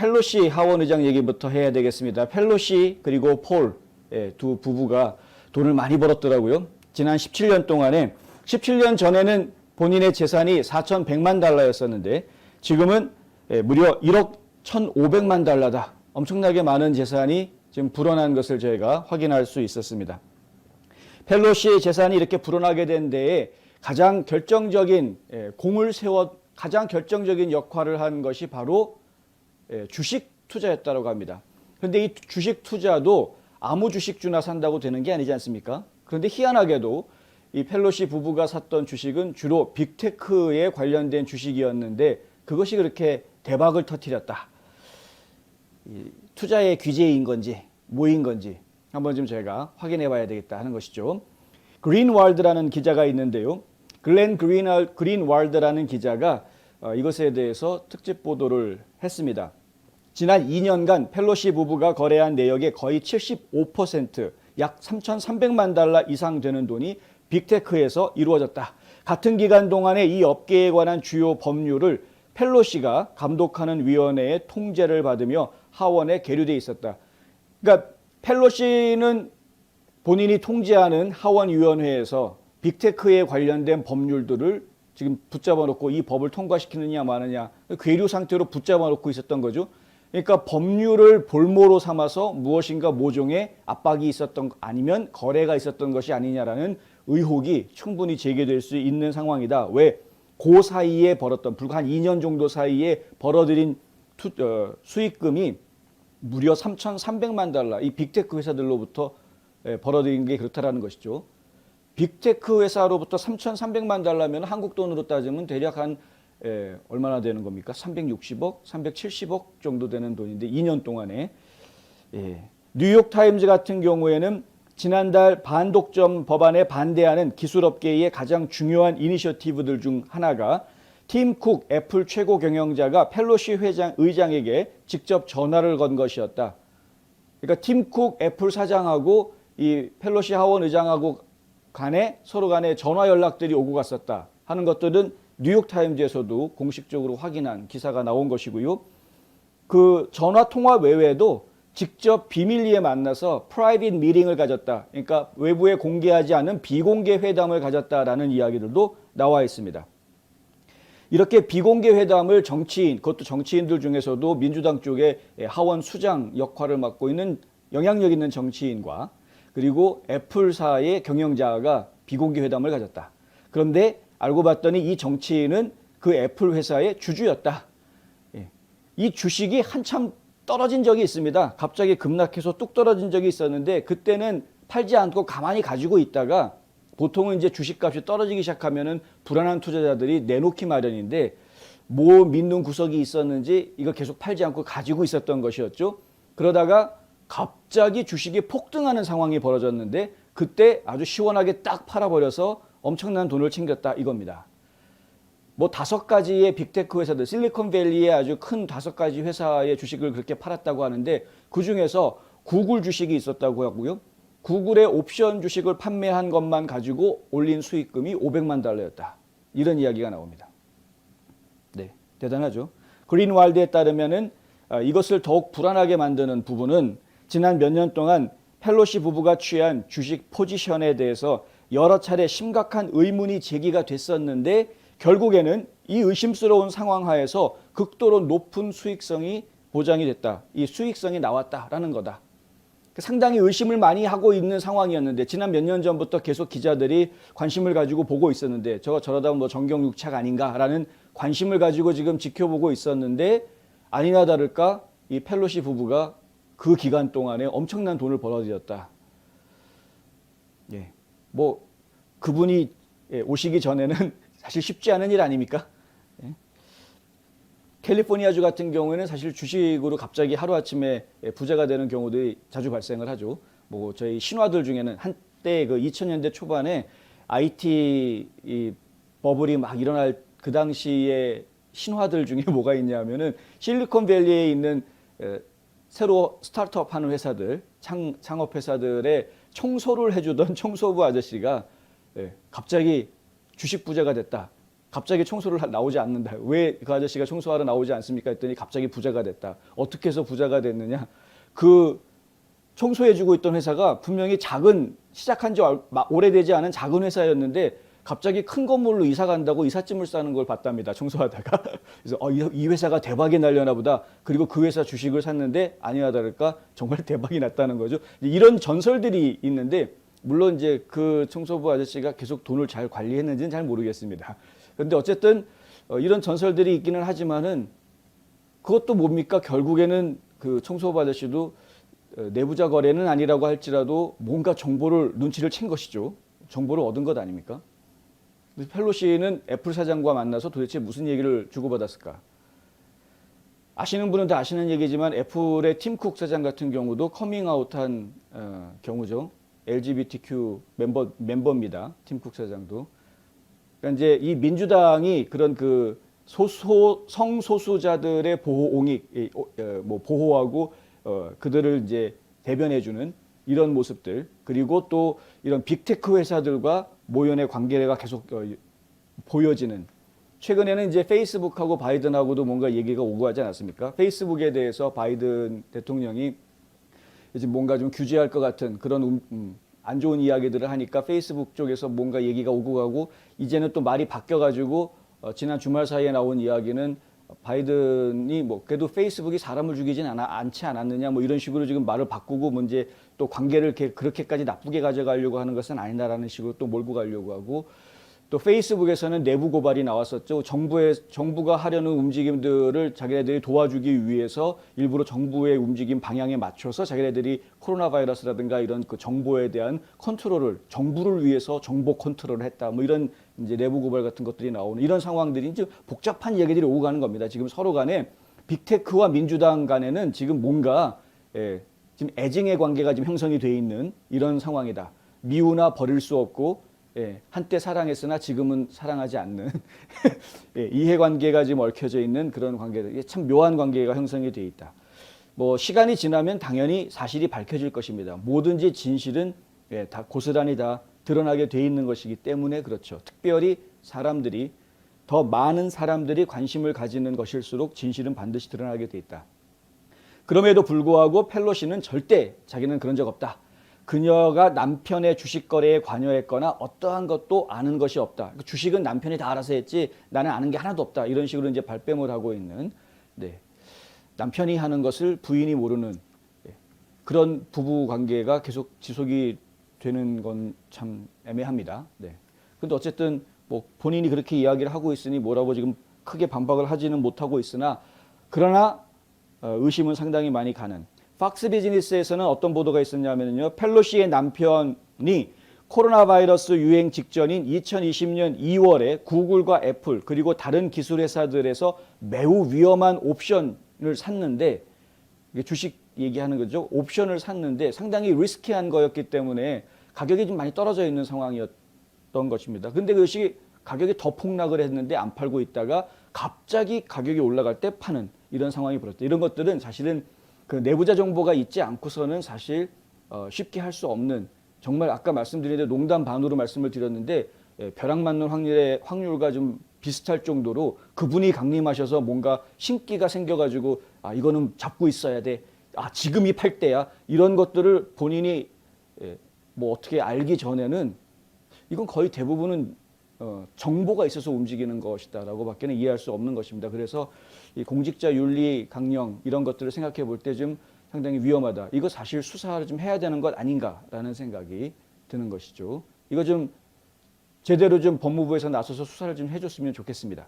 펠로시 하원 의장 얘기부터 해야 되겠습니다. 펠로시 그리고 폴 두 부부가 돈을 많이 벌었더라고요. 지난 17년 동안에 17년 전에는 본인의 재산이 4,100만 달러였었는데 지금은 무려 1억 1,500만 달러다. 엄청나게 많은 재산이 지금 불어난 것을 저희가 확인할 수 있었습니다. 펠로시의 재산이 이렇게 불어나게 된 데에 가장 결정적인 공을 세워 가장 결정적인 역할을 한 것이 바로 주식 투자였다고 합니다. 그런데 이 주식 투자도 아무 주식주나 산다고 되는 게 아니지 않습니까? 그런데 희한하게도 이 펠로시 부부가 샀던 주식은 주로 빅테크에 관련된 주식이었는데 그것이 그렇게 대박을 터뜨렸다. 투자의 귀재인 건지 뭐인 건지 한번 좀 제가 확인해 봐야 되겠다 하는 것이죠. 그린왈드라는 기자가 있는데요. 글렌 그린왈드라는 기자가 이것에 대해서 특집 보도를 했습니다. 지난 2년간 펠로시 부부가 거래한 내역의 거의 75%, 약 3,300만 달러 이상 되는 돈이 빅테크에서 이루어졌다. 같은 기간 동안에 이 업계에 관한 주요 법률을 펠로시가 감독하는 위원회의 통제를 받으며 하원에 계류돼 있었다. 그러니까 펠로시는 본인이 통제하는 하원위원회에서 빅테크에 관련된 법률들을 지금 붙잡아 놓고 이 법을 통과시키느냐 마느냐 괴류 상태로 붙잡아 놓고 있었던 거죠. 그러니까 법률을 볼모로 삼아서 무엇인가 모종의 압박이 있었던 아니면 거래가 있었던 것이 아니냐라는 의혹이 충분히 제기될 수 있는 상황이다. 왜? 그 사이에 벌었던 불과 한 2년 정도 사이에 벌어들인 수익금이 무려 3,300만 달러 이 빅테크 회사들로부터 벌어들인 게 그렇다라는 것이죠. 빅테크 회사로부터 3,300만 달러면 한국 돈으로 따지면 대략 한 얼마나 되는 겁니까? 360억, 370억 정도 되는 돈인데 2년 동안에. 뉴욕타임즈 같은 경우에는 지난달 반독점 법안에 반대하는 기술업계의 가장 중요한 이니셔티브들 중 하나가 팀 쿡 애플 최고 경영자가 펠로시 의장에게 직접 전화를 건 것이었다. 그러니까 팀 쿡 애플 사장하고 이 펠로시 하원 의장하고 서로 간에 전화 연락들이 오고 갔었다 하는 것들은 뉴욕타임즈에서도 공식적으로 확인한 기사가 나온 것이고요. 그 전화 통화 외에도 직접 비밀리에 만나서 프라이빗 미팅을 가졌다. 그러니까 외부에 공개하지 않은 비공개 회담을 가졌다라는 이야기들도 나와 있습니다. 이렇게 비공개 회담을 정치인, 그것도 정치인들 중에서도 민주당 쪽의 하원 수장 역할을 맡고 있는 영향력 있는 정치인과 그리고 애플사의 경영자가 비공개 회담을 가졌다. 그런데 알고 봤더니 이 정치인은 그 애플 회사의 주주였다. 이 주식이 한참 떨어진 적이 있습니다. 갑자기 급락해서 뚝 떨어진 적이 있었는데 그때는 팔지 않고 가만히 가지고 있다가 보통은 이제 주식값이 떨어지기 시작하면은 불안한 투자자들이 내놓기 마련인데 뭐 믿는 구석이 있었는지 이거 계속 팔지 않고 가지고 있었던 것이었죠. 그러다가 갑자기 주식이 폭등하는 상황이 벌어졌는데 그때 아주 시원하게 딱 팔아버려서 엄청난 돈을 챙겼다 이겁니다. 뭐 5가지의 빅테크 회사들, 실리콘밸리의 아주 큰 5가지 회사의 주식을 그렇게 팔았다고 하는데 그 중에서 구글 주식이 있었다고 하고요. 구글의 옵션 주식을 판매한 것만 가지고 올린 수익금이 500만 달러였다. 이런 이야기가 나옵니다. 네, 대단하죠. 그린왈드에 따르면은 이것을 더욱 불안하게 만드는 부분은 지난 몇 년 동안 펠로시 부부가 취한 주식 포지션에 대해서 여러 차례 심각한 의문이 제기가 됐었는데 결국에는 이 의심스러운 상황 하에서 극도로 높은 수익성이 보장이 됐다. 이 수익성이 나왔다라는 거다. 상당히 의심을 많이 하고 있는 상황이었는데 지난 몇 년 전부터 계속 기자들이 관심을 가지고 보고 있었는데 저러다 뭐 정경유착 아닌가라는 관심을 가지고 지금 지켜보고 있었는데 아니나 다를까 이 펠로시 부부가 그 기간 동안에 엄청난 돈을 벌어들였다. 예, 뭐 그분이 오시기 전에는 사실 쉽지 않은 일 아닙니까? 예. 캘리포니아주 같은 경우에는 사실 주식으로 갑자기 하루아침에 부자가 되는 경우들이 자주 발생을 하죠. 뭐 저희 신화들 중에는 한때 그 2000년대 초반에 IT 이 버블이 막 일어날 그 당시에 신화들 중에 뭐가 있냐면은 실리콘밸리에 있는 새로 스타트업 하는 회사들, 창업 회사들의 청소를 해주던 청소부 아저씨가 갑자기 주식 부자가 됐다. 갑자기 청소를 나오지 않는다. 왜 그 아저씨가 청소하러 나오지 않습니까? 했더니 갑자기 부자가 됐다. 어떻게 해서 부자가 됐느냐? 그 청소해주고 있던 회사가 분명히 시작한 지 오래되지 않은 작은 회사였는데 갑자기 큰 건물로 이사 간다고 이삿짐을 싸는 걸 봤답니다. 청소하다가. 그래서 이 회사가 대박이 날려나 보다. 그리고 그 회사 주식을 샀는데 아니나 다를까 정말 대박이 났다는 거죠. 이런 전설들이 있는데 물론 이제 그 청소부 아저씨가 계속 돈을 잘 관리했는지는 잘 모르겠습니다. 그런데 어쨌든 이런 전설들이 있기는 하지만은 그것도 뭡니까? 결국에는 그 청소부 아저씨도 내부자 거래는 아니라고 할지라도 뭔가 눈치를 챈 것이죠. 정보를 얻은 것 아닙니까? 펠로시는 애플 사장과 만나서 도대체 무슨 얘기를 주고받았을까? 아시는 분은 다 아시는 얘기지만 애플의 팀 쿡 사장 같은 경우도 커밍아웃한 경우죠. LGBTQ 멤버입니다. 팀 쿡 사장도. 그러니까 이제 이 민주당이 그런 그 성소수자들의 보호하고 그들을 이제 대변해주는 이런 모습들, 그리고 또 이런 빅테크 회사들과 모연의 관계가 계속 보여지는. 최근에는 이제 페이스북하고 바이든하고도 뭔가 얘기가 오고 하지 않았습니까? 페이스북에 대해서 바이든 대통령이 이제 뭔가 좀 규제할 것 같은 그런 안 좋은 이야기들을 하니까 페이스북 쪽에서 뭔가 얘기가 오고 가고, 이제는 또 말이 바뀌어가지고 지난 주말 사이에 나온 이야기는 바이든이 그래도 페이스북이 사람을 죽이진 않지 않았느냐 이런 식으로 지금 말을 바꾸고 이제 또 관계를 그렇게까지 나쁘게 가져가려고 하는 것은 아니다라는 식으로 또 몰고 가려고 하고, 또 페이스북에서는 내부 고발이 나왔었죠. 정부가 하려는 움직임들을 자기네들이 도와주기 위해서 일부러 정부의 움직임 방향에 맞춰서 자기네들이 코로나 바이러스라든가 이런 그 정보에 대한 정부를 위해서 정보 컨트롤을 했다. 이런 이제 내부 고발 같은 것들이 나오는 이런 상황들이 이제 복잡한 이야기들이 오고 가는 겁니다. 지금 서로 간에 빅테크와 민주당 간에는 지금 뭔가 지금 애증의 관계가 지금 형성이 돼 있는 이런 상황이다. 미우나 버릴 수 없고 한때 사랑했으나 지금은 사랑하지 않는 이해관계가 지금 얽혀져 있는 그런 관계들. 참 묘한 관계가 형성이 돼 있다. 시간이 지나면 당연히 사실이 밝혀질 것입니다. 뭐든지 진실은 다 고스란히 다 드러나게 돼 있는 것이기 때문에 그렇죠. 특별히 더 많은 사람들이 관심을 가지는 것일수록 진실은 반드시 드러나게 돼 있다. 그럼에도 불구하고 펠로시는 절대 자기는 그런 적 없다. 그녀가 남편의 주식 거래에 관여했거나 어떠한 것도 아는 것이 없다. 주식은 남편이 다 알아서 했지 나는 아는 게 하나도 없다. 이런 식으로 이제 발뺌을 하고 있는, 남편이 하는 것을 부인이 모르는 그런 부부 관계가 계속 지속이 되는 건 참 애매합니다. 근데 어쨌든 본인이 그렇게 이야기를 하고 있으니 뭐라고 지금 크게 반박을 하지는 못하고 있으나, 그러나 의심은 상당히 많이 가는. 팍스 비즈니스에서는 어떤 보도가 있었냐면요. 펠로시의 남편이 코로나 바이러스 유행 직전인 2020년 2월에 구글과 애플 그리고 다른 기술 회사들에서 매우 위험한 옵션을 샀는데, 이게 주식 얘기하는 거죠. 옵션을 샀는데 상당히 리스키한 거였기 때문에 가격이 좀 많이 떨어져 있는 상황이었던 것입니다. 근데 그것이 가격이 더 폭락을 했는데 안 팔고 있다가 갑자기 가격이 올라갈 때 파는 이런 상황이 벌어졌다. 이런 것들은 사실은 그 내부자 정보가 있지 않고서는 사실 쉽게 할 수 없는, 정말 아까 말씀드린 농담 반으로 말씀을 드렸는데 벼락 맞는 확률과 좀 비슷할 정도로 그분이 강림하셔서 뭔가 신기가 생겨가지고 이거는 잡고 있어야 돼. 지금이 팔 때야. 이런 것들을 본인이 어떻게 알기 전에는 이건 거의 대부분은 정보가 있어서 움직이는 것이다라고 밖에는 이해할 수 없는 것입니다. 그래서 이 공직자 윤리 강령 이런 것들을 생각해 볼 때 좀 상당히 위험하다. 이거 사실 수사를 좀 해야 되는 것 아닌가라는 생각이 드는 것이죠. 이거 좀 제대로 좀 법무부에서 나서서 수사를 좀 해줬으면 좋겠습니다.